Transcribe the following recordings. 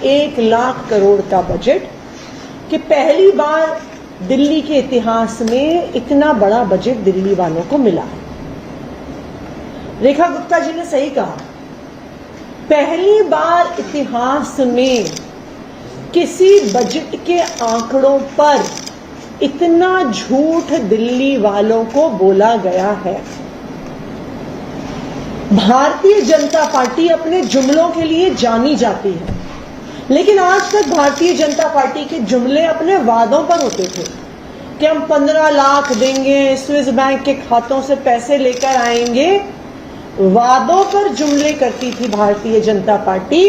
1 लाख करोड़ का बजट कि पहली बार दिल्ली के इतिहास में इतना बड़ा बजट दिल्ली वालों को मिला है। रेखा गुप्ता जी ने सही कहा, पहली बार इतिहास में किसी बजट के आंकड़ों पर इतना झूठ दिल्ली वालों को बोला गया है। भारतीय जनता पार्टी अपने जुमलों के लिए जानी जाती है, लेकिन आज तक भारतीय जनता पार्टी के जुमले अपने वादों पर होते थे कि हम 15 लाख देंगे, स्विस बैंक के खातों से पैसे लेकर आएंगे। वादों पर जुमले करती थी भारतीय जनता पार्टी,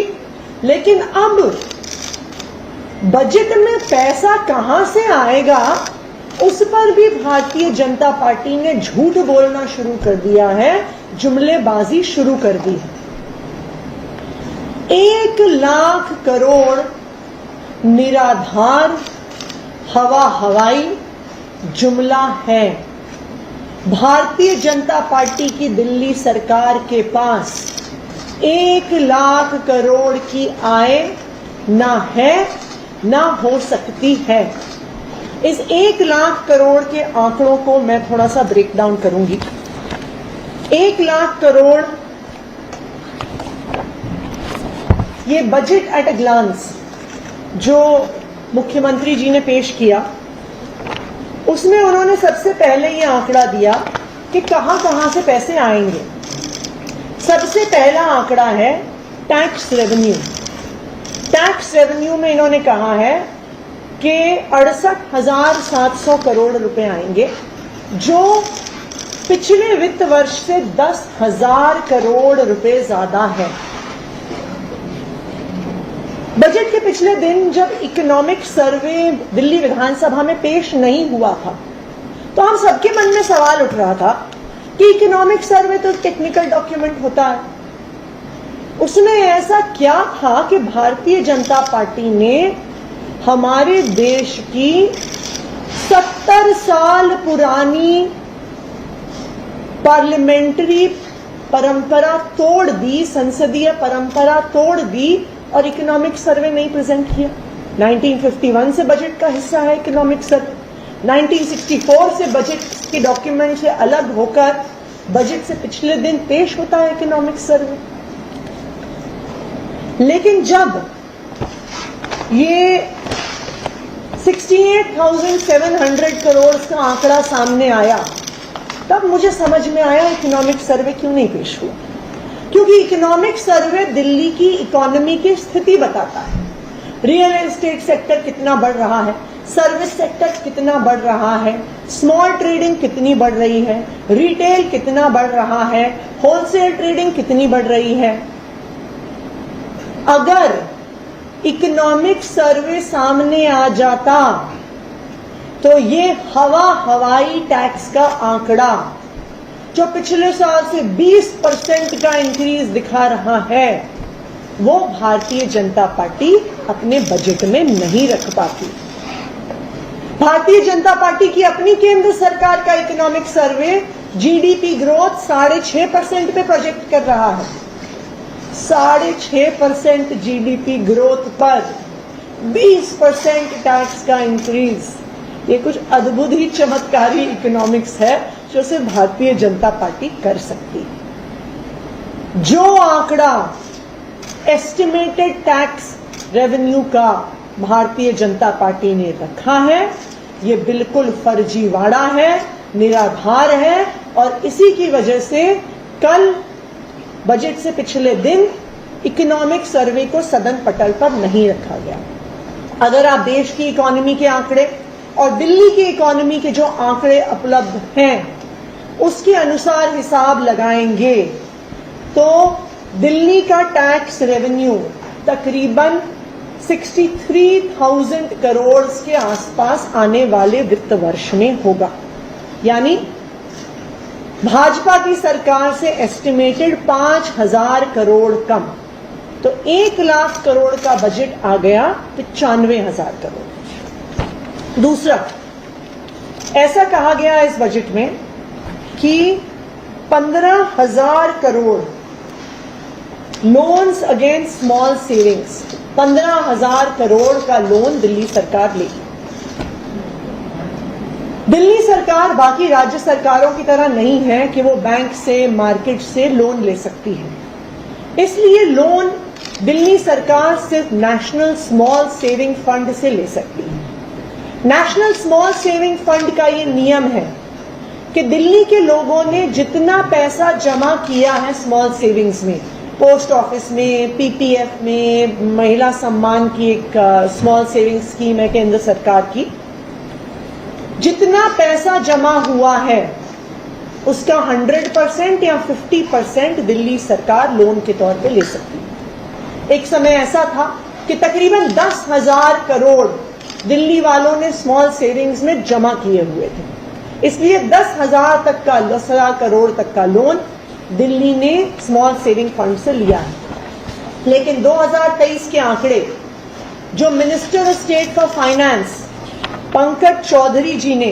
लेकिन अब बजट में पैसा कहां से आएगा उस पर भी भारतीय जनता पार्टी ने झूठ बोलना शुरू कर दिया है, जुमलेबाजी शुरू कर दी है। 1 लाख करोड़ निराधार हवा हवाई जुमला है। भारतीय जनता पार्टी की दिल्ली सरकार के पास 1 लाख करोड़ की आय ना है ना हो सकती है। इस 1 लाख करोड़ के आंकड़ों को मैं थोड़ा सा ब्रेक डाउन करूंगी। 1 लाख करोड़, ये बजट एट अ ग्लांस जो मुख्यमंत्री जी ने पेश किया, उसमें उन्होंने सबसे पहले ये आंकड़ा दिया कि कहां कहां से पैसे आएंगे। सबसे पहला आंकड़ा है टैक्स रेवेन्यू। टैक्स रेवेन्यू में इन्होंने कहा है कि 68,700 करोड़ रुपए आएंगे, जो पिछले वित्त वर्ष से 10,000 करोड़ रुपए ज्यादा है। बजट के पिछले दिन जब इकोनॉमिक सर्वे दिल्ली विधानसभा में पेश नहीं हुआ था, तो हम सबके मन में सवाल उठ रहा था कि इकोनॉमिक सर्वे तो टेक्निकल डॉक्यूमेंट होता है, उसमें ऐसा क्या था कि भारतीय जनता पार्टी ने हमारे देश की 70 साल पुरानी पार्लियामेंट्री परंपरा तोड़ दी, संसदीय परंपरा तोड़ दी और इकोनॉमिक सर्वे नहीं प्रेजेंट किया। 1951 से बजट का हिस्सा है इकोनॉमिक सर्वे। 1964 से बजट के डॉक्यूमेंट से अलग होकर बजट से पिछले दिन पेश होता है इकोनॉमिक सर्वे। लेकिन जब ये 68,700 करोड़ का आंकड़ा सामने आया, तब मुझे समझ में आया इकोनॉमिक सर्वे क्यों नहीं पेश हुआ। क्योंकि इकोनॉमिक सर्वे दिल्ली की इकोनॉमी की स्थिति बताता है। रियल एस्टेट सेक्टर कितना बढ़ रहा है, सर्विस सेक्टर कितना बढ़ रहा है, स्मॉल ट्रेडिंग कितनी बढ़ रही है, रिटेल कितना बढ़ रहा है, होलसेल ट्रेडिंग कितनी बढ़ रही है। अगर इकोनॉमिक सर्वे सामने आ जाता तो ये हवाई टैक्स का आंकड़ा जो पिछले साल से 20% का इंक्रीज दिखा रहा है, वो भारतीय जनता पार्टी अपने बजट में नहीं रख पाती। भारतीय जनता पार्टी की अपनी केंद्र सरकार का इकोनॉमिक सर्वे जीडीपी ग्रोथ 6.5% पे प्रोजेक्ट कर रहा है। 6.5% जीडीपी ग्रोथ पर 20% टैक्स का इंक्रीज, ये कुछ अद्भुत ही चमत्कारी इकोनॉमिक्स है जो सिर्फ भारतीय जनता पार्टी कर सकती है। जो आंकड़ा एस्टिमेटेड टैक्स रेवेन्यू का भारतीय जनता पार्टी ने रखा है, ये बिल्कुल फर्जीवाड़ा है, निराधार है, और इसी की वजह से कल बजट से पिछले दिन इकोनॉमिक सर्वे को सदन पटल पर नहीं रखा गया। अगर आप देश की इकोनॉमी के आंकड़े और दिल्ली की इकोनॉमी के जो आंकड़े उपलब्ध हैं उसके अनुसार हिसाब लगाएंगे तो दिल्ली का टैक्स रेवेन्यू तकरीबन 63,000 करोड़ के आसपास आने वाले वित्त वर्ष में होगा। यानी भाजपा की सरकार से एस्टिमेटेड 5,000 करोड़ कम, तो 1 लाख करोड़ का बजट आ गया 95,000 करोड़। दूसरा, ऐसा कहा गया इस बजट में कि 15,000 crore loans against small savings, 15,000 crore का लोन दिल्ली सरकार लेगी। दिल्ली सरकार बाकी राज्य सरकारों की तरह नहीं है कि वो बैंक से, मार्केट से लोन ले सकती है। इसलिए लोन दिल्ली सरकार सिर्फ नेशनल स्मॉल सेविंग फंड से ले सकती है। नेशनल स्मॉल सेविंग फंड का ये नियम है कि दिल्ली के लोगों ने जितना पैसा जमा किया है स्मॉल सेविंग्स में, पोस्ट ऑफिस में, पीपीएफ में, महिला सम्मान की एक स्मॉल सेविंग स्कीम है केंद्र सरकार की, जितना पैसा जमा हुआ है उसका 100% या 50% दिल्ली सरकार लोन के तौर पे ले सकती है। एक समय ऐसा था कि तकरीबन 10,000 करोड़ दिल्ली वालों ने स्मॉल सेविंग्स में जमा किए हुए थे, इसलिए 10,000 करोड़ तक का लोन दिल्ली ने स्मॉल सेविंग फंड से लिया है। लेकिन 2023 के आंकड़े जो minister of state for finance Pankaj Chaudhary ji ने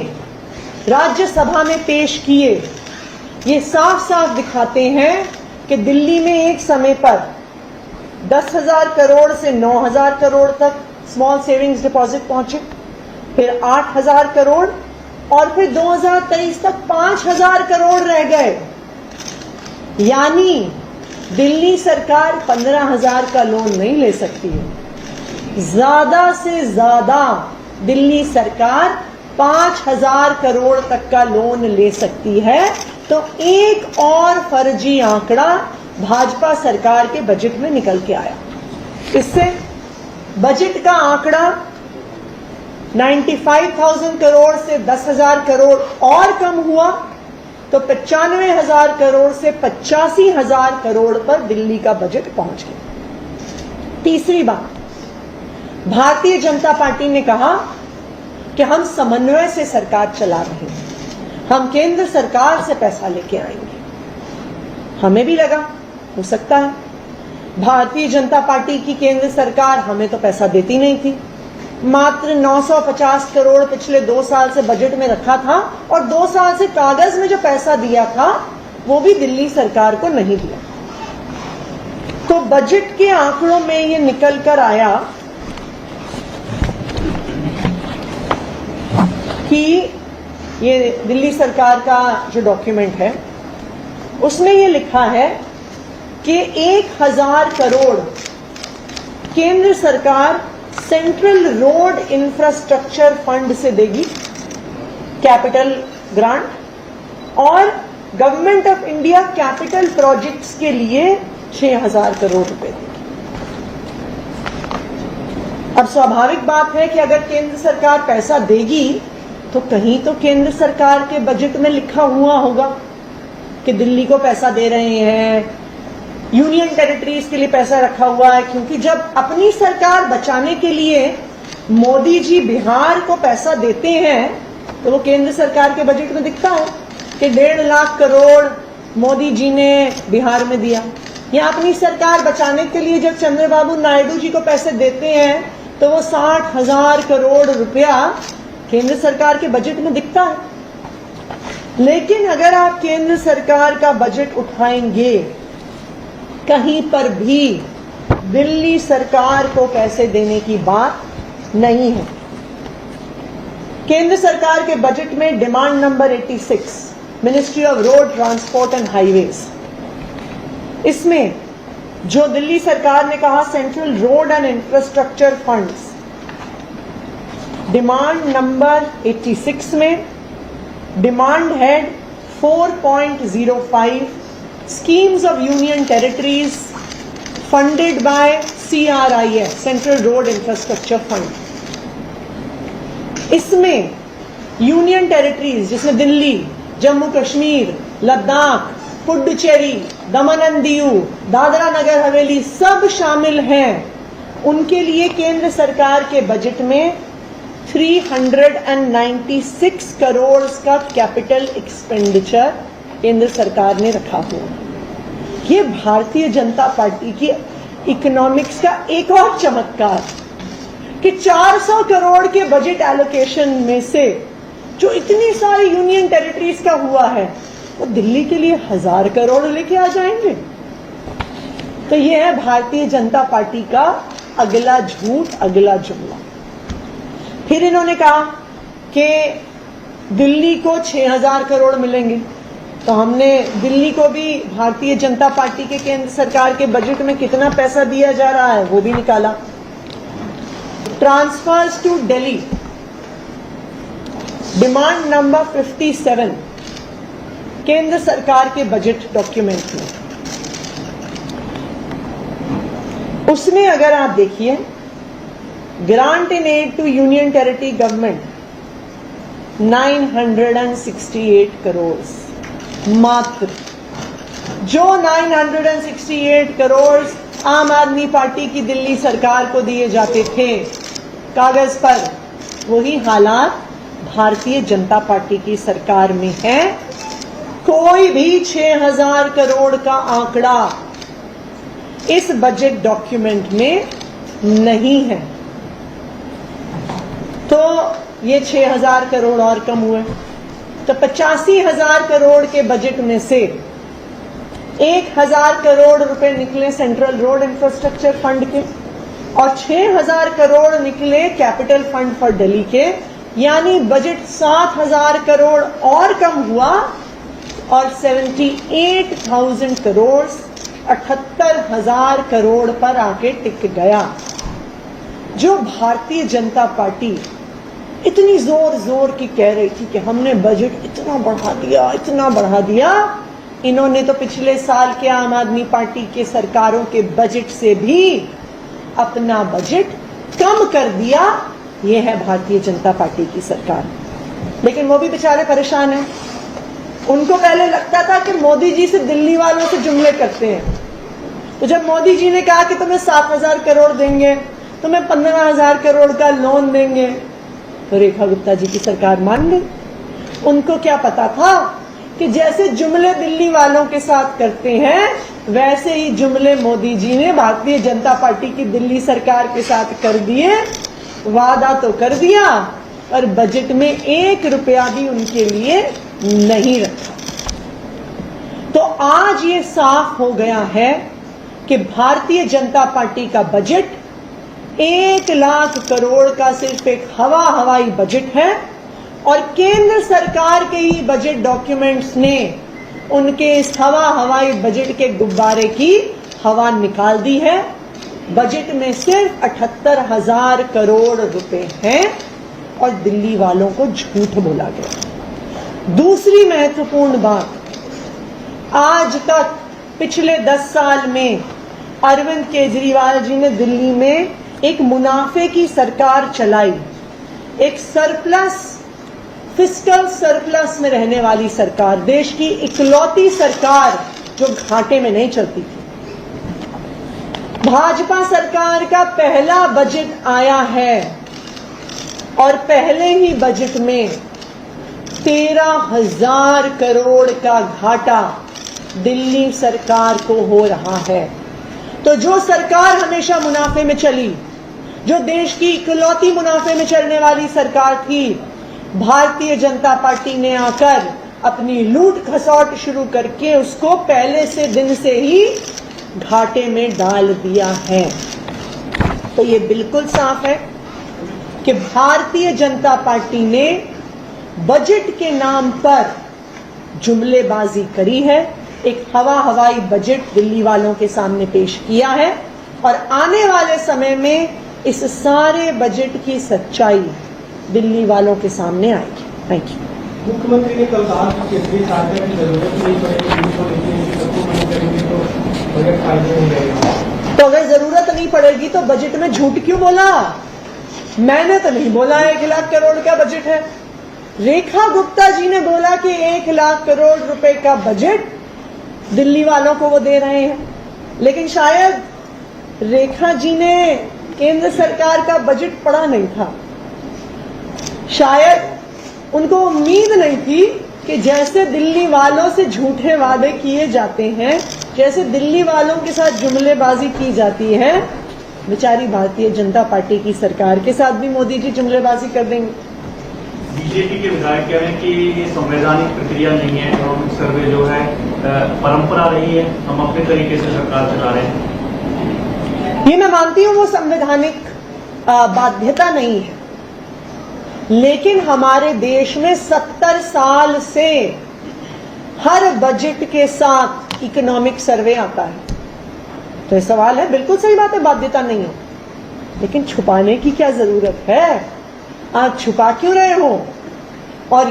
राज्यसभा में पेश किए, ये साफ साफ दिखाते हैं कि दिल्ली में एक समय पर 10,000 करोड़ से 9,000 करोड़ तक स्मॉल सेविंग्स डिपॉजिट पहुंचे, फिर 8,000 करोड़ और फिर 2023 तक 5,000 करोड़ रह गए। यानी दिल्ली सरकार 15,000 का लोन नहीं ले सकती है, ज्यादा से ज्यादा दिल्ली सरकार 5,000 करोड़ तक का लोन ले सकती है। तो एक और फर्जी आंकड़ा भाजपा सरकार के बजट में निकल के आया। इससे बजट का आंकड़ा 95,000 करोड़ से 10,000 करोड़ और कम हुआ, तो 95,000 करोड़ से 85,000 करोड़ पर दिल्ली का बजट पहुंच गया। तीसरी बात, भारतीय जनता पार्टी ने कहा कि हम समन्वय से सरकार चला रहे हैं, हम केंद्र सरकार से पैसा लेके आएंगे। हमें भी लगा हो सकता है भारतीय जनता पार्टी की केंद्र सरकार हमें तो पैसा देती नहीं थी, मात्र 950 करोड़ पिछले 2 साल से बजट में रखा था और 2 साल से कागज में जो पैसा दिया था वो भी दिल्ली सरकार को नहीं दिया। तो बजट के आंकड़ों में ये निकल कर आया कि ये दिल्ली सरकार का जो डॉक्यूमेंट है उसमें ये लिखा है कि 1,000 करोड़ केंद्र सरकार सेंट्रल रोड इंफ्रास्ट्रक्चर फंड से देगी, कैपिटल ग्रांट, और government of India capital projects के लिए 6,000 करोड़ रुपए देगी। अब स्वाभाविक बात है कि अगर केंद्र सरकार पैसा देगी तो कहीं तो केंद्र सरकार के बजट में लिखा हुआ होगा कि दिल्ली को पैसा दे रहे हैं, यूनियन टेरिटरीज के लिए पैसा रखा हुआ है। क्योंकि जब अपनी सरकार बचाने के लिए मोदी जी बिहार को पैसा देते हैं तो वो केंद्र सरकार के बजट में दिखता है कि 1.5 लाख करोड़ मोदी जी ने बिहार में दिया। या अपनी सरकार बचाने के लिए जब चंद्रबाबू नायडू जी को पैसे देते हैं तो वो 60,000 करोड़ रुपया केंद्र सरकार के बजट में दिखता है। लेकिन अगर आप केंद्र सरकार का बजट उठाएंगे, कहीं पर भी दिल्ली सरकार को पैसे देने की बात नहीं है। केंद्र सरकार के बजट में demand number 86, ministry of road transport and highways, इसमें जो दिल्ली सरकार ने कहा central road and infrastructure funds, demand number 86 में demand head 4.05 schemes of union territories funded by CRIF, Central Road Infrastructure Fund। इसमें यूनियन टेरिटरीज जिसमें दिल्ली, जम्मू कश्मीर, लद्दाख, पुडुचेरी, दमन and Diu, Dadra Nagar Haveli सब शामिल हैं। उनके लिए केंद्र सरकार के बजट में 396 करोड़ का कैपिटल एक्सपेंडिचर केंद्र सरकार ने रखा हुआ। ये भारतीय जनता पार्टी की इकोनॉमिक्स का एक और चमत्कार कि 400 करोड़ के बजट एलोकेशन में से जो इतनी सारी यूनियन टेरिटरीज का हुआ है वो दिल्ली के लिए 1,000 करोड़ लेके आ जाएंगे। तो ये है भारतीय जनता पार्टी का अगला झूठ, अगला जुमला। फिर इन्होंने कहा कि दिल्ली को 6000 करोड़ मिलेंगे, तो हमने दिल्ली को भी भारतीय जनता पार्टी के केंद्र सरकार के बजट में कितना पैसा दिया जा रहा है वो भी निकाला। Transfers to Delhi, demand number 57 केंद्र सरकार के बजट डॉक्यूमेंट में, उसमें अगर आप देखिए grant in aid to union territory government 968 crore मात्र। जो 968 करोड़ आम आदमी पार्टी की दिल्ली सरकार को दिए जाते थे कागज पर, वही हालात भारतीय जनता पार्टी की सरकार में है। कोई भी 6000 करोड़ का आंकड़ा इस बजट डॉक्यूमेंट में नहीं है। तो ये 6000 करोड़ और कम हुए, तो 85,000 करोड़ के बजट में से 1000 करोड़ रुपए निकले सेंट्रल रोड इंफ्रास्ट्रक्चर फंड के और 6000 करोड़ निकले कैपिटल फंड फॉर दिल्ली के, यानी बजट 7000 करोड़ और कम हुआ और 78,000 करोड़ 78,000 करोड़ पर आके टिक गया। जो भारतीय जनता पार्टी इतनी जोर जोर की कह रही थी कि हमने बजट इतना बढ़ा दिया, इतना बढ़ा दिया, इन्होंने तो पिछले साल के आम आदमी पार्टी के सरकारों के बजट से भी अपना बजट कम कर दिया। ये है भारतीय जनता पार्टी की सरकार। लेकिन वो भी बेचारे परेशान हैं। उनको पहले लगता था कि मोदी जी से दिल्ली वालों से जुमले करते हैं, तो जब मोदी जी ने कहा कि तुम्हें 7,000 करोड़ देंगे, तुम्हें 15,000 करोड़ का लोन देंगे, तो रेखा गुप्ता जी की सरकार मान गई। उनको क्या पता था कि जैसे जुमले दिल्ली वालों के साथ करते हैं, वैसे ही जुमले मोदी जी ने भारतीय जनता पार्टी की दिल्ली सरकार के साथ कर दिए। वादा तो कर दिया पर बजट में 1 रुपया भी उनके लिए नहीं रखा। तो आज ये साफ हो गया है कि भारतीय जनता पार्टी का बजट 1 लाख करोड़ का सिर्फ एक हवाई बजट है और केंद्र सरकार के ही बजट डॉक्यूमेंट्स ने उनके इस हवाई बजट के गुब्बारे की हवा निकाल दी है। बजट में सिर्फ 78,000 करोड़ रुपए हैं और दिल्ली वालों को झूठ बोला गया। दूसरी महत्वपूर्ण बात, आज तक पिछले 10 साल में अरविंद केजरीवाल जी ने दिल्ली में एक मुनाफे की सरकार चलाई, एक सरप्लस, फिस्कल सरप्लस में रहने वाली सरकार, देश की इकलौती सरकार जो घाटे में नहीं चलती थी। भाजपा सरकार का पहला बजट आया है और पहले ही बजट में 13,000 करोड़ का घाटा दिल्ली सरकार को हो रहा है। तो जो सरकार हमेशा मुनाफे में चली, जो देश की इकलौती मुनाफे में चलने वाली सरकार थी, भारतीय जनता पार्टी ने आकर अपनी लूट खसौट शुरू करके उसको पहले से दिन से ही घाटे में डाल दिया है। तो ये बिल्कुल साफ है कि भारतीय जनता पार्टी ने बजट के नाम पर जुमलेबाजी करी है, एक हवाई बजट दिल्ली वालों के सामने पेश किया है और आने वाले समय में इस सारे बजट की सच्चाई दिल्ली वालों के सामने आएगी। Thank you. मुख्यमंत्री ने कल कहा कि केंद्रीय सहायता की जरूरत नहीं पड़ेगी, तो अगर जरूरत नहीं पड़ेगी तो बजट में झूठ क्यों बोला? मैंने तो नहीं बोला 1 लाख करोड़ का बजट है। रेखा गुप्ता जी ने बोला कि 1 लाख करोड़ रुपए का बजट दिल्ली वालों को वो दे रहे हैं, लेकिन शायद रेखा जी ने केंद्र सरकार का बजट पढ़ा नहीं था। शायद उनको उम्मीद नहीं थी कि जैसे दिल्ली वालों से झूठे वादे किए जाते हैं, जैसे दिल्ली वालों के साथ जुमलेबाजी की जाती है, बेचारी भारतीय जनता पार्टी की सरकार के साथ भी मोदी जी जुमलेबाजी कर देंगे। बीजेपी के विधायक कह रहे हैं कि ये संवैधानिक प्रक्रिया नहीं है, इकोनॉमिक सर्वे जो है परंपरा रही है, हम अपने तरीके से सरकार चला रहे हैं। ये मैं मानती हूं वो संवैधानिक बाध्यता नहीं है, लेकिन हमारे देश में 70 साल से हर बजट के साथ इकोनॉमिक सर्वे आता है। तो ये सवाल है, बिल्कुल सही बात है, बाध्यता नहीं है, लेकिन छुपाने की क्या जरूरत है? आप छुपा क्यों रहे हो? और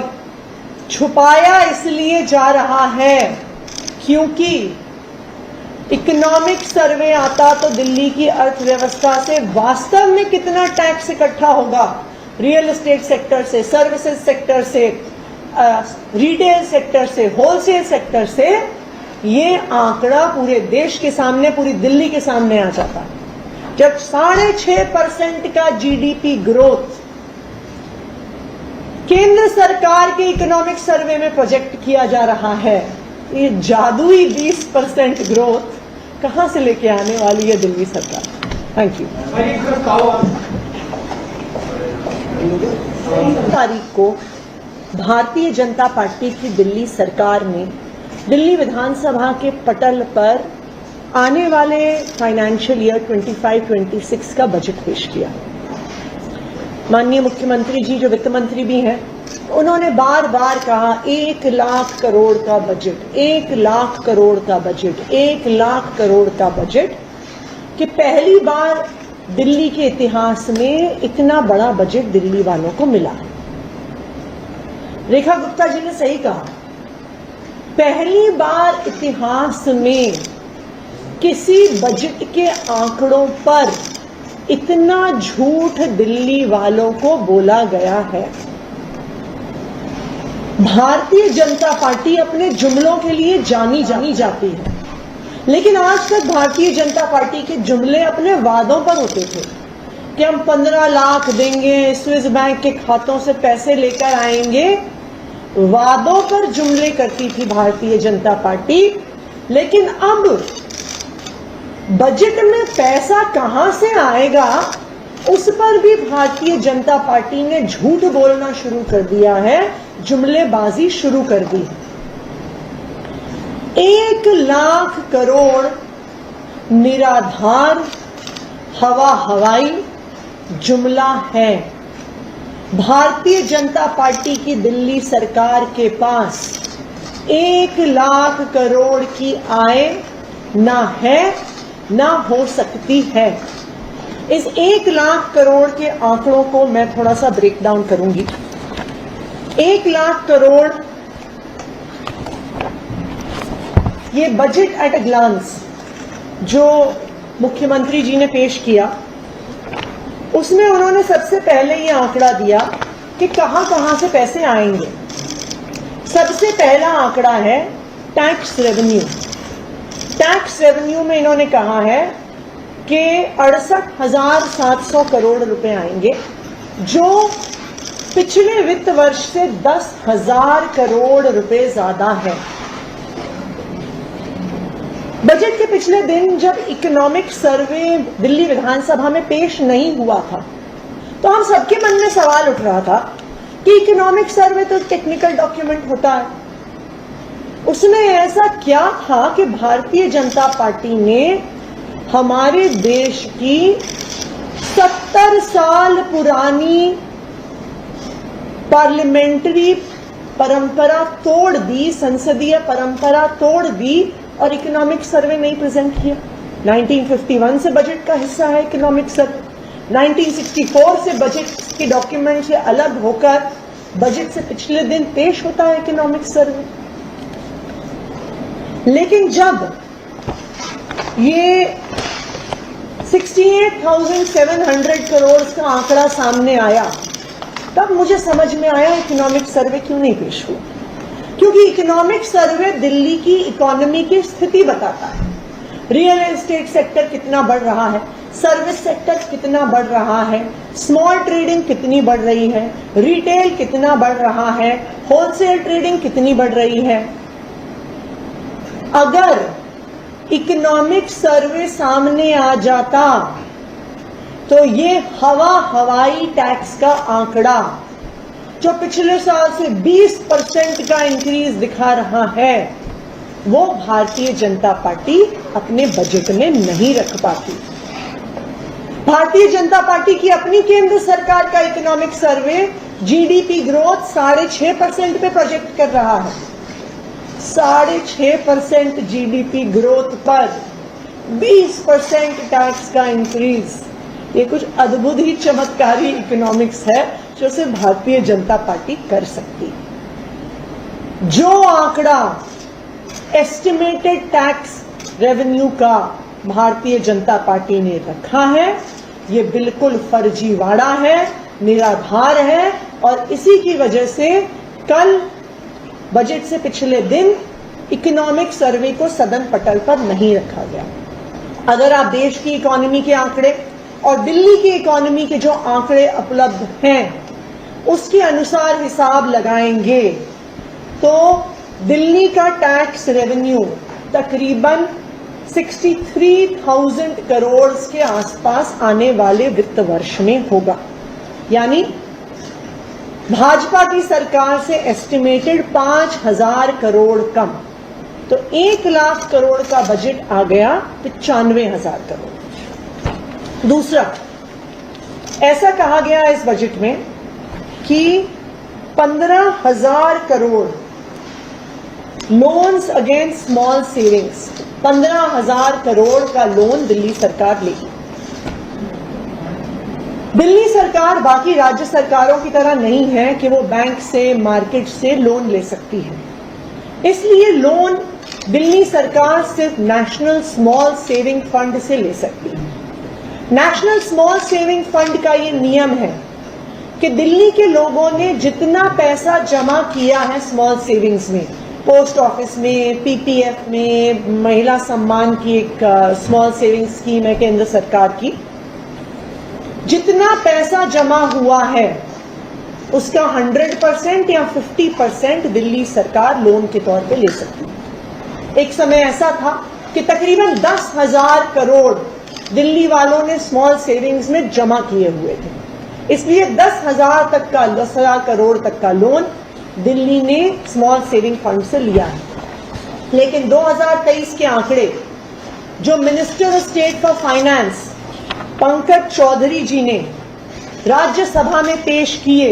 छुपाया इसलिए जा रहा है क्योंकि इकोनॉमिक सर्वे आता तो दिल्ली की अर्थव्यवस्था से वास्तव में कितना टैक्स इकट्ठा होगा, रियल एस्टेट सेक्टर से, सर्विसेज सेक्टर से, रिटेल सेक्टर से, होलसेल सेक्टर से, ये आंकड़ा पूरे देश के सामने, पूरी दिल्ली के सामने आ जाता है। जब 6.5% का जीडीपी ग्रोथ केंद्र सरकार के इकोनॉमिक सर्वे में प्रोजेक्ट किया जा रहा है, ये जादुई 20% ग्रोथ कहां से लेके आने वाली है दिल्ली सरकार? Thank you. तारीख को भारतीय जनता पार्टी की दिल्ली सरकार ने दिल्ली विधानसभा के पटल पर आने वाले फाइनेंशियल ईयर 25-26 का बजट पेश किया। माननीय मुख्यमंत्री जी, जो वित्त मंत्री भी हैं, उन्होंने बार बार कहा 1 लाख करोड़ का बजट, 1 लाख करोड़ का बजट, 1 लाख करोड़ का बजट, कि पहली बार दिल्ली के इतिहास में इतना बड़ा बजट दिल्ली वालों को मिला है। रेखा गुप्ता जी ने सही कहा, पहली बार इतिहास में किसी बजट के आंकड़ों पर इतना झूठ दिल्ली वालों को बोला गया है। भारतीय जनता पार्टी अपने जुमलों के लिए जानी जाती है, लेकिन आज तक भारतीय जनता पार्टी के जुमले अपने वादों पर होते थे कि हम 15 लाख देंगे, स्विस बैंक के खातों से पैसे लेकर आएंगे। वादों पर जुमले करती थी भारतीय जनता पार्टी, लेकिन अब बजट में पैसा कहां से आएगा उस पर भी भारतीय जनता पार्टी ने झूठ बोलना शुरू कर दिया है, जुमलेबाजी शुरू कर दी। 1 लाख करोड़ निराधार हवाई जुमला है। भारतीय जनता पार्टी की दिल्ली सरकार के पास 1 लाख करोड़ की आय ना है, ना हो सकती है। इस 1 लाख करोड़ के आंकड़ों को मैं थोड़ा सा ब्रेक डाउन करूंगी। 1 लाख करोड़, ये बजट एट अ ग्लांस जो मुख्यमंत्री जी ने पेश किया, उसमें उन्होंने सबसे पहले ये आंकड़ा दिया कि कहां से पैसे आएंगे। सबसे पहला आंकड़ा है टैक्स रेवेन्यू। टैक्स रेवेन्यू में इन्होंने कहा है कि 68,700 करोड़ रुपए आएंगे, जो पिछले वित्त वर्ष से 10,000 करोड़ रुपए ज्यादा है। बजट के पिछले दिन जब इकोनॉमिक सर्वे दिल्ली विधानसभा में पेश नहीं हुआ था, तो हम सबके मन में सवाल उठ रहा था कि इकोनॉमिक सर्वे तो टेक्निकल डॉक्यूमेंट होता है, उसमें ऐसा क्या था कि भारतीय जनता पार्टी ने हमारे देश की 70 साल पुरानी पार्लियामेंट्री परंपरा तोड़ दी, संसदीय परंपरा तोड़ दी और इकोनॉमिक सर्वे नहीं प्रेजेंट किया। 1951 से बजट का हिस्सा है इकोनॉमिक सर्वे, 1964 से बजट के डॉक्यूमेंट से अलग होकर बजट से पिछले दिन पेश होता है इकोनॉमिक सर्वे। लेकिन जब ये 68,700 करोड़ का आंकड़ा सामने आया, तब मुझे समझ में आया इकोनॉमिक सर्वे क्यों नहीं पेश हुआ। क्योंकि इकोनॉमिक सर्वे दिल्ली की इकोनॉमी की स्थिति बताता है। रियल एस्टेट सेक्टर कितना बढ़ रहा है, सर्विस सेक्टर कितना बढ़ रहा है, स्मॉल ट्रेडिंग कितनी बढ़ रही है, रिटेल कितना बढ़ रहा है, होलसेल ट्रेडिंग कितनी बढ़ रही है। अगर इकोनॉमिक सर्वे सामने आ जाता तो ये हवाई टैक्स का आंकड़ा जो पिछले साल से 20% का इंक्रीज दिखा रहा है, वो भारतीय जनता पार्टी अपने बजट में नहीं रख पाती। भारतीय जनता पार्टी की अपनी केंद्र सरकार का इकोनॉमिक सर्वे जीडीपी ग्रोथ 6.5% पे प्रोजेक्ट कर रहा है। 6.5% जीडीपी ग्रोथ पर 20% टैक्स का इंक्रीज, ये कुछ अद्भुत ही चमत्कारी इकोनॉमिक्स है जो सिर्फ भारतीय जनता पार्टी कर सकती है। जो आंकड़ा एस्टिमेटेड टैक्स रेवेन्यू का भारतीय जनता पार्टी ने रखा है, ये बिल्कुल फर्जीवाड़ा है, निराधार है, और इसी की वजह से कल बजट से पिछले दिन इकोनॉमिक सर्वे को सदन पटल पर नहीं रखा गया। अगर आप देश की इकोनॉमी के आंकड़े और दिल्ली की इकोनॉमी के जो आंकड़े उपलब्ध हैं उसके अनुसार हिसाब लगाएंगे तो दिल्ली का टैक्स रेवेन्यू तकरीबन 63,000 करोड़ के आसपास आने वाले वित्त वर्ष में होगा। यानी भाजपा की सरकार से एस्टिमेटेड 5,000 करोड़ कम, तो 1 लाख करोड़ का बजट आ गया 95,000 करोड़। दूसरा, ऐसा कहा गया इस बजट में कि 15,000 crore loans against small savings, 15,000 crore का लोन दिल्ली सरकार लेगी। दिल्ली सरकार बाकी राज्य सरकारों की तरह नहीं है कि वो बैंक से, मार्केट से लोन ले सकती है, इसलिए लोन दिल्ली सरकार सिर्फ नेशनल स्मॉल सेविंग फंड से ले सकती है। नेशनल स्मॉल सेविंग फंड का ये नियम है कि दिल्ली के लोगों ने जितना पैसा जमा किया है स्मॉल सेविंग्स में, पोस्ट ऑफिस में, पीपीएफ में, महिला सम्मान की एक स्मॉल सेविंग स्कीम है केंद्र सरकार की, जितना पैसा जमा हुआ है उसका 100% या 50% दिल्ली सरकार लोन के तौर पे ले सकती है। एक समय ऐसा था कि तकरीबन 10,000 करोड़ दिल्ली वालों ने स्मॉल सेविंग्स में जमा किए हुए थे, इसलिए 10,000 करोड़ तक का लोन दिल्ली ने स्मॉल सेविंग फंड से लिया है। लेकिन 2023 के आंकड़े जो minister of state for finance Pankaj Chaudhary ji ने राज्यसभा में पेश किए,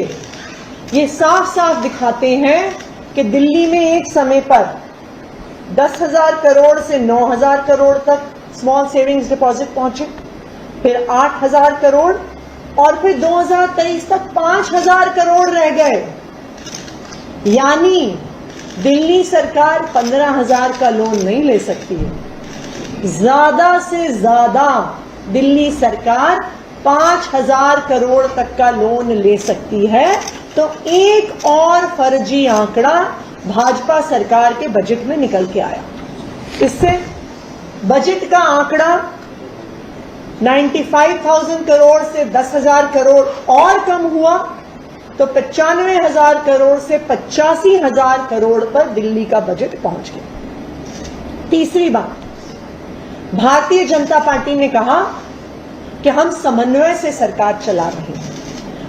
ये साफ साफ दिखाते हैं कि दिल्ली में एक समय पर 10,000 करोड़ से 9,000 करोड़ तक स्मॉल सेविंग्स डिपॉजिट पहुंचे, फिर 8,000 करोड़, और फिर 2023 तक 5,000 करोड़ रह गए। यानी दिल्ली सरकार 15,000 का लोन नहीं ले सकती है, ज्यादा से ज्यादा दिल्ली सरकार 5,000 करोड़ तक का लोन ले सकती है। तो एक और फर्जी आंकड़ा भाजपा सरकार के बजट में निकल के आया। इससे बजट का आंकड़ा 95,000 करोड़ से 10,000 करोड़ और कम हुआ, तो 95,000 करोड़ से 85,000 करोड़ पर दिल्ली का बजट पहुंच गया। तीसरी बात, भारतीय जनता पार्टी ने कहा कि हम समन्वय से सरकार चला रहे हैं,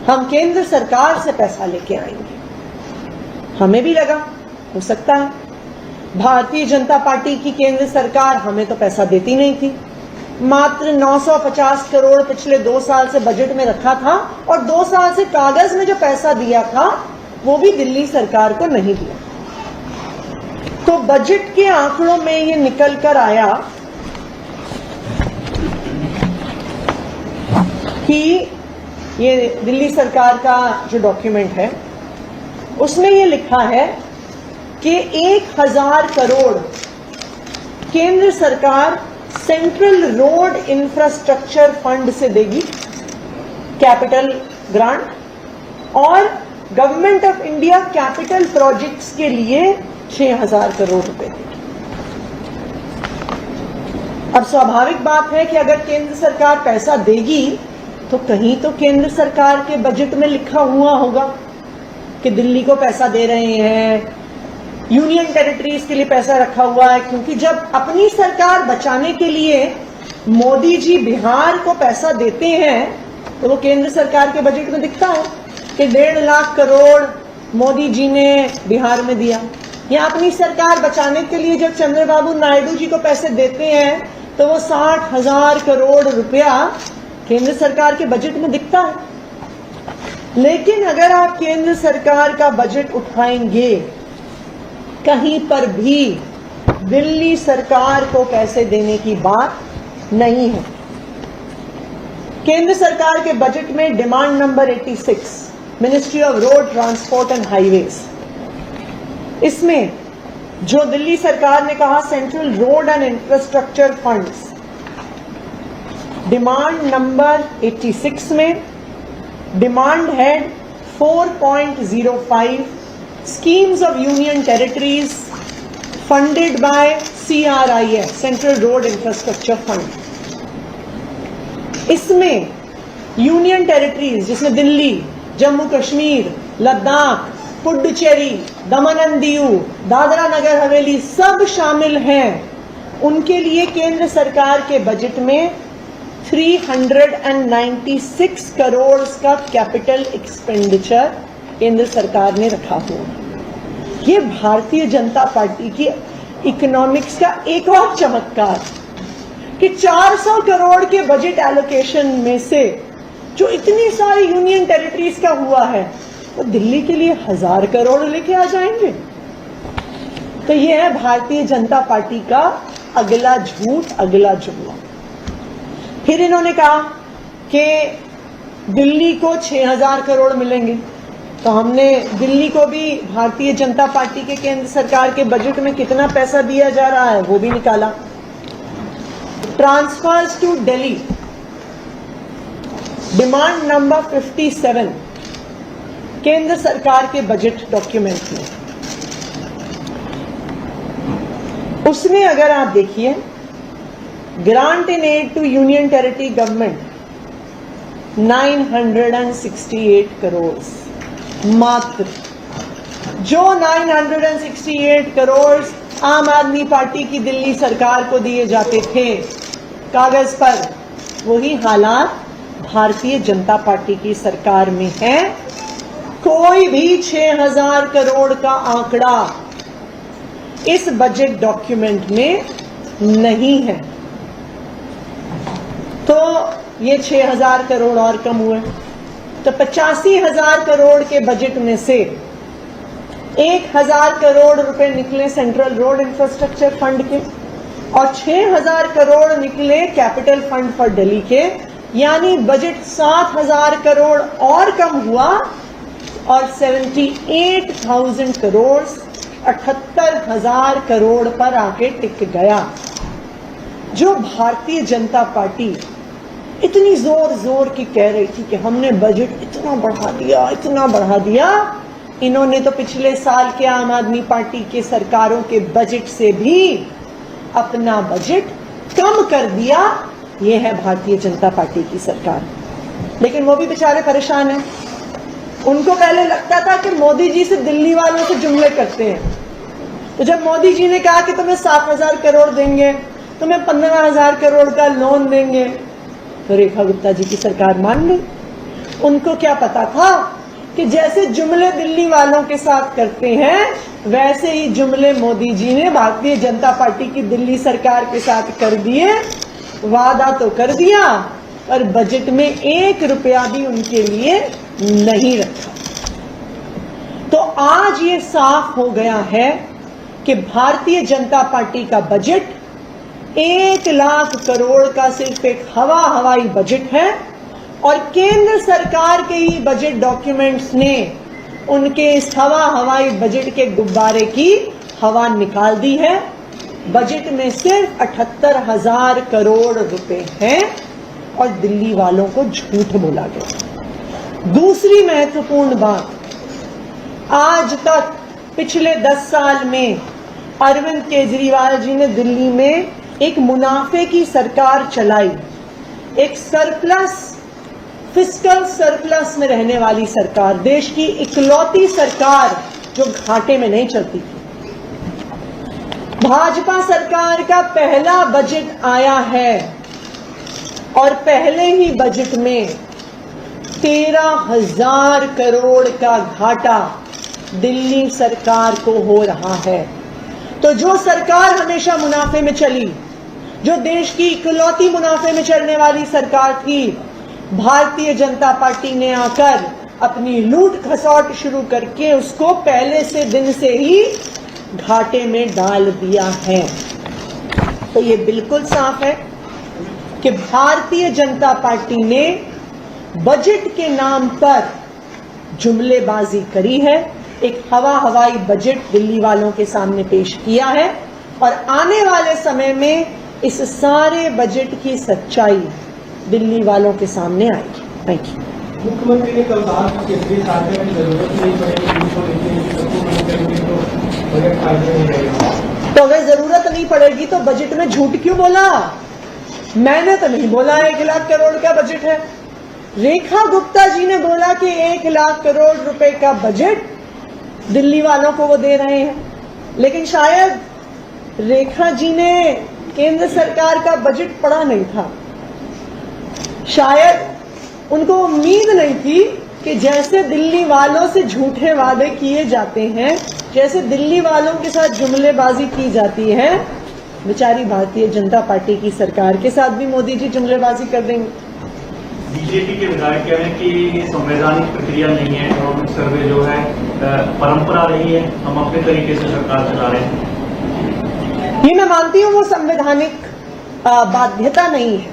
हम केंद्र सरकार से पैसा लेके आएंगे। हमें भी लगा हो सकता है, भारतीय जनता पार्टी की केंद्र सरकार हमें तो पैसा देती नहीं थी, मात्र 950 करोड़ पिछले 2 साल से बजट में रखा था, और 2 साल से कागज में जो पैसा दिया था वो भी दिल्ली सरकार को नहीं दिया। तो बजट के आंकड़ों में ये निकल कर आया कि ये दिल्ली सरकार का जो डॉक्यूमेंट है उसमें ये लिखा है कि 1,000 करोड़ केंद्र सरकार सेंट्रल रोड इंफ्रास्ट्रक्चर फंड से देगी, कैपिटल ग्रांट, और government of India capital projects के लिए 6,000 करोड़ रुपए देगी। अब स्वाभाविक बात है कि अगर केंद्र सरकार पैसा देगी तो कहीं तो केंद्र सरकार के बजट में लिखा हुआ होगा कि दिल्ली को पैसा दे रहे हैं, यूनियन टेरिटरीज के लिए पैसा रखा हुआ है, क्योंकि जब अपनी सरकार बचाने के लिए मोदी जी बिहार को पैसा देते हैं तो वो केंद्र सरकार के बजट में दिखता है कि 1.5 लाख करोड़ मोदी जी ने बिहार में दिया। या अपनी सरकार बचाने के लिए जब चंद्रबाबू नायडू जी को पैसे देते हैं तो वो 60,000 करोड़ रुपया केंद्र सरकार के बजट में दिखता है। लेकिन अगर आप केंद्र सरकार का बजट उठाएंगे, कहीं पर भी दिल्ली सरकार को पैसे देने की बात नहीं है। केंद्र सरकार के बजट में demand number 86, ministry of road transport and highways, इसमें जो दिल्ली सरकार ने कहा central road and infrastructure funds, demand number 86 में demand head 4.05 schemes of union territories funded by CRIF, central road infrastructure fund. इसमें यूनियन टेरिटरीज जिसमें दिल्ली, जम्मू कश्मीर, लद्दाख, पुडुचेरी, दमन and Diu, Dadra Nagar Haveli सब शामिल हैं। उनके लिए केंद्र सरकार के बजट में 396 करोड़ का कैपिटल एक्सपेंडिचर केंद्र सरकार ने रखा हुआ। ये भारतीय जनता पार्टी की इकोनॉमिक्स का एक और चमत्कार कि 400 करोड़ के बजट एलोकेशन में से जो इतनी सारी यूनियन टेरिटरीज का हुआ है, वो दिल्ली के लिए 1000 करोड़ लेके आ जाएंगे। तो ये है भारतीय जनता पार्टी का अगला झूठ, अगला जुमला। फिर इन्होंने कहा कि दिल्ली को 6000 करोड़ मिलेंगे, तो हमने दिल्ली को भी भारतीय जनता पार्टी के केंद्र सरकार के बजट में कितना पैसा दिया जा रहा है वो भी निकाला। Transfers to Delhi, demand number 57 केंद्र सरकार के बजट डॉक्यूमेंट में, उसमें अगर आप देखिए grant in aid to union territory government 968 crore, मात्र जो 968 करोड़ आम आदमी पार्टी की दिल्ली सरकार को दिए जाते थे कागज पर, वही हालात भारतीय जनता पार्टी की सरकार में है। कोई भी 6000 करोड़ का आंकड़ा इस बजट डॉक्यूमेंट में नहीं है। तो ये 6000 करोड़ और कम हुए, तो 85,000 करोड़ के बजट में से 1000 करोड़ रुपए निकले सेंट्रल रोड इंफ्रास्ट्रक्चर फंड के और 6000 करोड़ निकले कैपिटल फंड फॉर दिल्ली के, यानी बजट 7000 करोड़ और कम हुआ और 78,000 करोड़ 78,000 करोड़ पर आके टिक गया। जो भारतीय जनता पार्टी इतनी जोर जोर की कह रही थी कि हमने बजट इतना बढ़ा दिया, इतना बढ़ा दिया, इन्होंने तो पिछले साल के आम आदमी पार्टी के सरकारों के बजट से भी अपना बजट कम कर दिया। ये है भारतीय जनता पार्टी की सरकार। लेकिन वो भी बेचारे परेशान हैं। उनको पहले लगता था कि मोदी जी से दिल्ली वालों से जुमले करते हैं, तो जब मोदी जी ने कहा कि तुम्हें 7,000 करोड़ देंगे, तुम्हें 15,000 करोड़ का लोन देंगे, तो रेखा गुप्ता जी की सरकार मान गई। उनको क्या पता था कि जैसे जुमले दिल्ली वालों के साथ करते हैं, वैसे ही जुमले मोदी जी ने भारतीय जनता पार्टी की दिल्ली सरकार के साथ कर दिए। वादा तो कर दिया, पर बजट में 1 रुपया भी उनके लिए नहीं रखा। तो आज ये साफ हो गया है कि भारतीय जनता पार्टी का बजट 1 लाख करोड़ का सिर्फ एक हवाई बजट है और केंद्र सरकार के ही बजट डॉक्यूमेंट्स ने उनके इस हवाई बजट के गुब्बारे की हवा निकाल दी है। बजट में सिर्फ 78,000 करोड़ रुपए हैं और दिल्ली वालों को झूठ बोला गया। दूसरी महत्वपूर्ण बात, आज तक पिछले 10 साल में अरविंद केजरीवाल जी ने दिल्ली में एक मुनाफे की सरकार चलाई, एक सरप्लस, फिस्कल सरप्लस में रहने वाली सरकार, देश की इकलौती सरकार जो घाटे में नहीं चलती थी। भाजपा सरकार का पहला बजट आया है और पहले ही बजट में 13,000 करोड़ का घाटा दिल्ली सरकार को हो रहा है। तो जो सरकार हमेशा मुनाफे में चली, जो देश की इकलौती मुनाफे में चलने वाली सरकार थी, भारतीय जनता पार्टी ने आकर अपनी लूट खसौट शुरू करके उसको पहले से दिन से ही घाटे में डाल दिया है। तो ये बिल्कुल साफ है कि भारतीय जनता पार्टी ने बजट के नाम पर जुमलेबाजी करी है, एक हवाई बजट दिल्ली वालों के सामने पेश किया है और आने वाले समय में इस सारे बजट की सच्चाई दिल्ली वालों के सामने आएगी। Thank you. मुख्यमंत्री ने कल कहा कि केंद्रीय कायदे में जरूरत नहीं पड़ेगी, तो बजट कायदे में रहेगा। तो अगर जरूरत नहीं पड़ेगी तो बजट में झूठ क्यों बोला? मैंने तो नहीं बोला 1 लाख करोड़ का बजट है। रेखा गुप्ता जी ने बोला कि 1 लाख करोड़ रुपए का बजट दिल्ली वालों को वो दे रहे हैं, लेकिन शायद रेखा जी ने केंद्र सरकार का बजट पढ़ा नहीं था। शायद उनको उम्मीद नहीं थी कि जैसे दिल्ली वालों से झूठे वादे किए जाते हैं, जैसे दिल्ली वालों के साथ जुमलेबाजी की जाती है, बेचारी भारतीय जनता पार्टी की सरकार के साथ भी मोदी जी जुमलेबाजी कर देंगे। बीजेपी के विधायक कह रहे हैं कि ये संवैधानिक प्रक्रिया नहीं है, इकोनॉमिक सर्वे जो है परंपरा रही है, हम अपने तरीके से सरकार चला रहे हैं। ये मैं मानती हूं वो संवैधानिक बाध्यता नहीं है,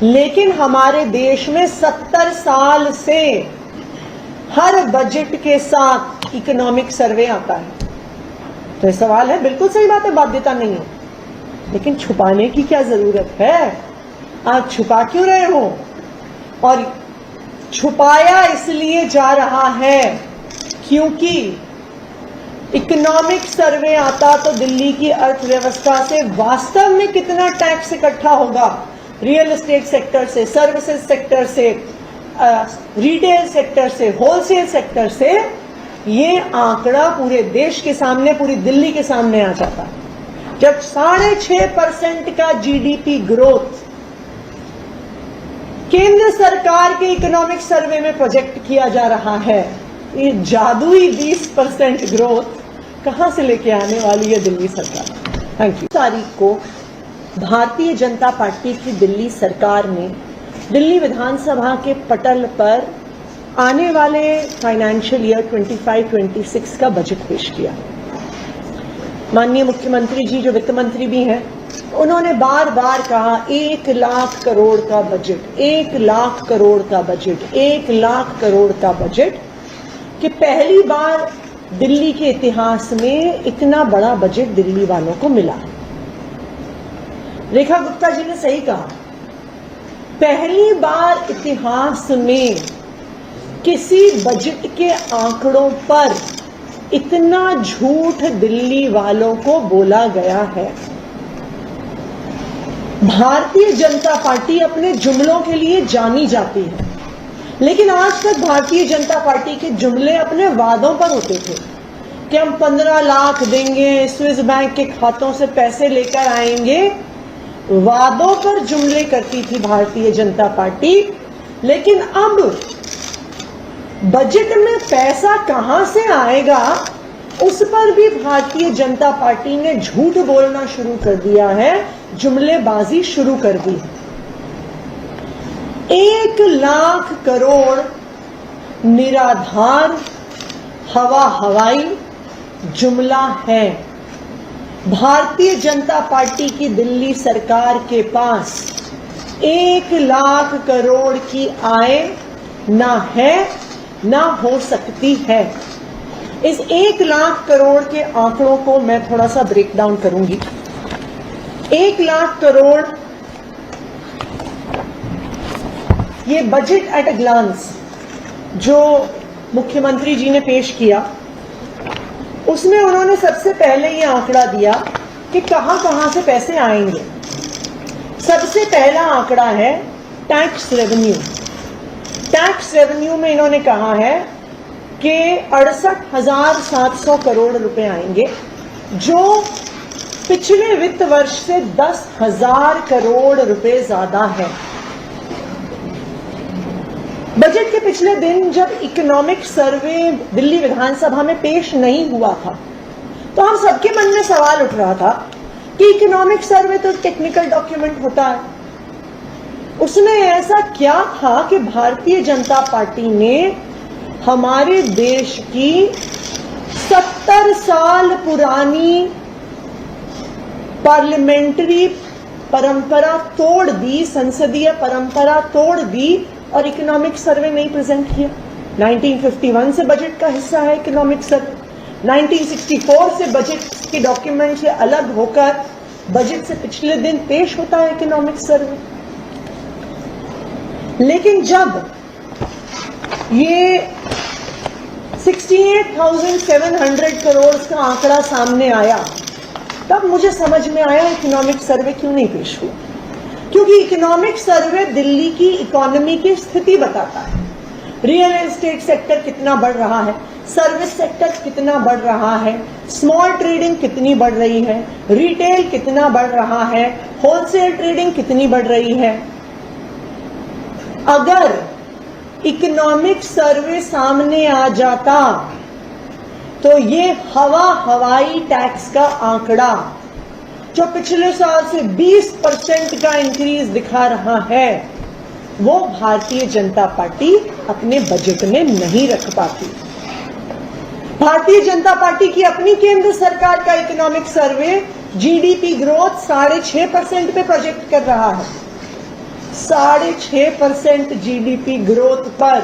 लेकिन हमारे देश में 70 साल से हर बजट के साथ इकोनॉमिक सर्वे आता है। तो ये सवाल है, बिल्कुल सही बात है, बाध्यता नहीं है, लेकिन छुपाने की क्या जरूरत है? आप छुपा क्यों रहे हो? और छुपाया इसलिए जा रहा है क्योंकि इकोनॉमिक सर्वे आता तो दिल्ली की अर्थव्यवस्था से वास्तव में कितना टैक्स इकट्ठा होगा, रियल एस्टेट सेक्टर से, सर्विसेज सेक्टर से, रिटेल सेक्टर से, होलसेल सेक्टर से, ये आंकड़ा पूरे देश के सामने, पूरी दिल्ली के सामने आ जाता है। जब 6.5% का जीडीपी ग्रोथ केंद्र सरकार के इकोनॉमिक सर्वे में प्रोजेक्ट किया जा रहा है, ये जादुई 20% ग्रोथ कहां से लेके आने वाली है दिल्ली सरकार? Thank you. तारीख को भारतीय जनता पार्टी की दिल्ली सरकार ने दिल्ली विधानसभा के पटल पर आने वाले फाइनेंशियल ईयर 25-26 का बजट पेश किया। माननीय मुख्यमंत्री जी जो वित्त मंत्री भी हैं, उन्होंने बार बार कहा 1 लाख करोड़ का बजट, 1 लाख करोड़ का बजट, 1 लाख करोड़ का बजट, कि पहली बार दिल्ली के इतिहास में इतना बड़ा बजट दिल्ली वालों को मिला। रेखा गुप्ता जी ने सही कहा, पहली बार इतिहास में किसी बजट के आंकड़ों पर इतना झूठ दिल्ली वालों को बोला गया है। भारतीय जनता पार्टी अपने जुमलों के लिए जानी जाती है, लेकिन आज तक भारतीय जनता पार्टी के जुमले अपने वादों पर होते थे कि हम 15 लाख देंगे, स्विस बैंक के खातों से पैसे लेकर आएंगे। वादों पर जुमले करती थी भारतीय जनता पार्टी, लेकिन अब बजट में पैसा कहां से आएगा उस पर भी भारतीय जनता पार्टी ने झूठ बोलना शुरू कर दिया है, जुमलेबाजी शुरू कर दी है। 1 लाख करोड़ निराधार हवाई जुमला है। भारतीय जनता पार्टी की दिल्ली सरकार के पास 1 लाख करोड़ की आय ना है ना हो सकती है। इस 1 लाख करोड़ के आंकड़ों को मैं थोड़ा सा ब्रेक डाउन करूंगी। 1 लाख करोड़ ये बजट एट अ ग्लांस जो मुख्यमंत्री जी ने पेश किया, उसमें उन्होंने सबसे पहले ये आंकड़ा दिया कि कहां से पैसे आएंगे। सबसे पहला आंकड़ा है टैक्स रेवेन्यू। टैक्स रेवेन्यू में इन्होंने कहा है कि 68,700 करोड़ रुपए आएंगे, जो पिछले वित्त वर्ष से 10,000 करोड़ रुपए ज्यादा है। बजट के पिछले दिन जब इकोनॉमिक सर्वे दिल्ली विधानसभा में पेश नहीं हुआ था, तो हम सबके मन में सवाल उठ रहा था कि इकोनॉमिक सर्वे तो टेक्निकल डॉक्यूमेंट होता है, उसमें ऐसा क्या था कि भारतीय जनता पार्टी ने हमारे देश की 70 साल पुरानी पार्लियामेंट्री परंपरा तोड़ दी, संसदीय परंपरा तोड़ दी और इकोनॉमिक सर्वे नहीं प्रेजेंट किया। 1951 से बजट का हिस्सा है इकोनॉमिक सर्वे, 1964 से बजट के डॉक्यूमेंट से अलग होकर बजट से पिछले दिन पेश होता है इकोनॉमिक सर्वे। लेकिन जब ये 68,700 करोड़ का आंकड़ा सामने आया तब मुझे समझ में आया इकोनॉमिक सर्वे क्यों नहीं पेश हुआ। क्योंकि इकोनॉमिक सर्वे दिल्ली की इकोनॉमी की स्थिति बताता है। रियल एस्टेट सेक्टर कितना बढ़ रहा है, सर्विस सेक्टर कितना बढ़ रहा है, स्मॉल ट्रेडिंग कितनी बढ़ रही है, रिटेल कितना बढ़ रहा है, होलसेल ट्रेडिंग कितनी बढ़ रही है। अगर इकोनॉमिक सर्वे सामने आ जाता तो ये हवाई टैक्स का आंकड़ा जो पिछले साल से 20% का इंक्रीज दिखा रहा है वो भारतीय जनता पार्टी अपने बजट में नहीं रख पाती। भारतीय जनता पार्टी की अपनी केंद्र सरकार का इकोनॉमिक सर्वे जीडीपी ग्रोथ 6.5% पे प्रोजेक्ट कर रहा है। 6.5% जीडीपी ग्रोथ पर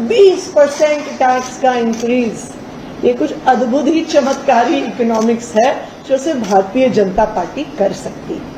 20% टैक्स का इंक्रीज, ये कुछ अद्भुत ही चमत्कारी इकोनॉमिक्स है जो सिर्फ भारतीय जनता पार्टी कर सकती है।